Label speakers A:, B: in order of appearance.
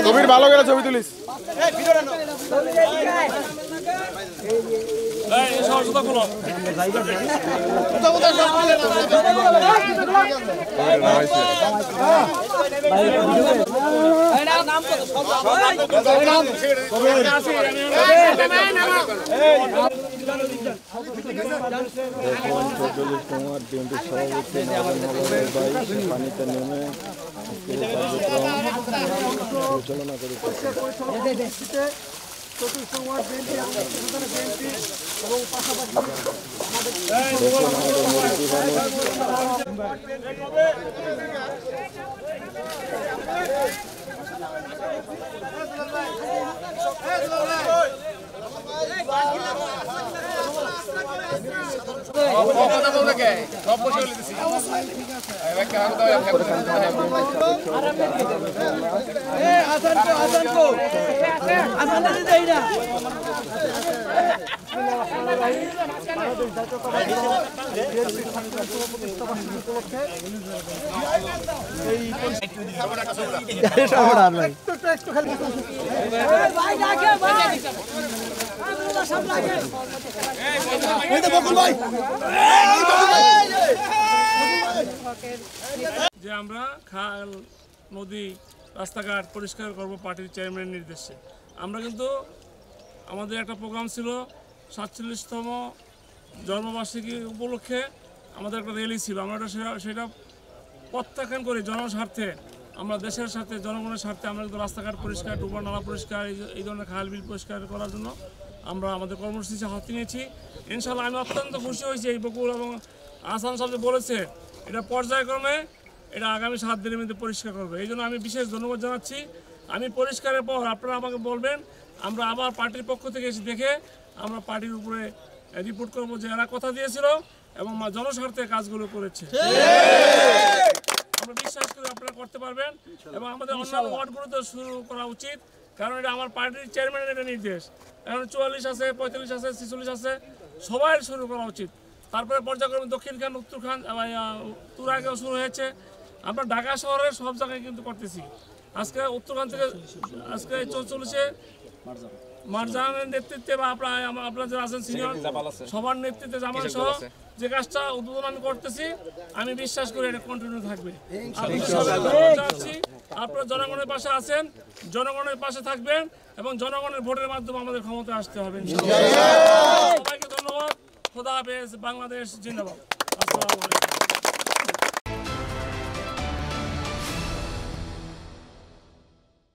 A: কবির ভালো করে ছবি তুলিস। পানিতে নেমে পরিচালনা করে এবং পাশাপাশি যে আমরা খাল নদী রাস্তাঘাট পরিষ্কার করব পার্টির চেয়ারম্যানের নির্দেশে। আমরা কিন্তু আমাদের একটা প্রোগ্রাম ছিল 47তম জন্মবার্ষিকী উপলক্ষে আমাদের একটা র্যালি ছিল। আমরা সেটা প্রত্যাখ্যান করে জনস্বার্থে, আমরা দেশের সাথে জনগণের স্বার্থে আমরা কিন্তু রাস্তাঘাট পরিষ্কার, ডুবা নালা পরিষ্কার, এই ধরনের খাল বিল পরিষ্কার করার জন্য আমরা আমাদের কর্মসূচি হাতে নিয়েছি। ইনশাআল্লাহ আমি অত্যন্ত খুশি হয়েছি। এই বকুল এবং আহসান সাহেব বলেছে এটা পর্যায়ক্রমে এটা আগামী 7 দিনের মধ্যে পরিষ্কার করবে। এই জন্য আমি বিশেষ ধন্যবাদ জানাচ্ছি। আমি পরিষ্কারের পর আপনারা আমাকে বলবেন, আমরা আবার পার্টির পক্ষ থেকে এসে দেখে আমরা পার্টির উপরে রিপোর্ট করবো যে এরা কথা দিয়েছিল এবং জনস্বার্থে কাজগুলো করেছে। আমরা বিশ্বাস করি আপনারা করতে পারবেন এবং আমাদের অন্যান্য ওয়ার্ডগুলোতে শুরু করা উচিত, কারণ এটা আমার পার্টির চেয়ারম্যানের এটা নির্দেশ। এখন 44 আছে, 45 আছে, 46 আছে, সবাই শুরু করা উচিত। তারপরে পর্যায়ক্রমে দক্ষিণখান, উত্তরখান, তুরাগেও শুরু হয়েছে। আমরা ঢাকা শহরের সব জায়গায় কিন্তু করতেছি। আজকে উত্তরখান থেকে আজকে 44-এ মারজানের নেতৃত্বে বা আপনারা যারা আছেন সিনিয়র সবার নেতৃত্বে জামান সহ যে কাজটা উদ্বোধন আমি করতেছি, আমি বিশ্বাস করি এটা কন্টিনিউ থাকবে। আপনারা জনগণের পাশে আছেন, জনগণের পাশে থাকবেন এবং জনগণের ভোটের মাধ্যমে আমাদের ক্ষমতায় আসতে হবে। সবাইকে ধন্যবাদ। খোদা হাফেজ। বাংলাদেশ জিন্দাবাদ। আসসালামু আলাইকুম।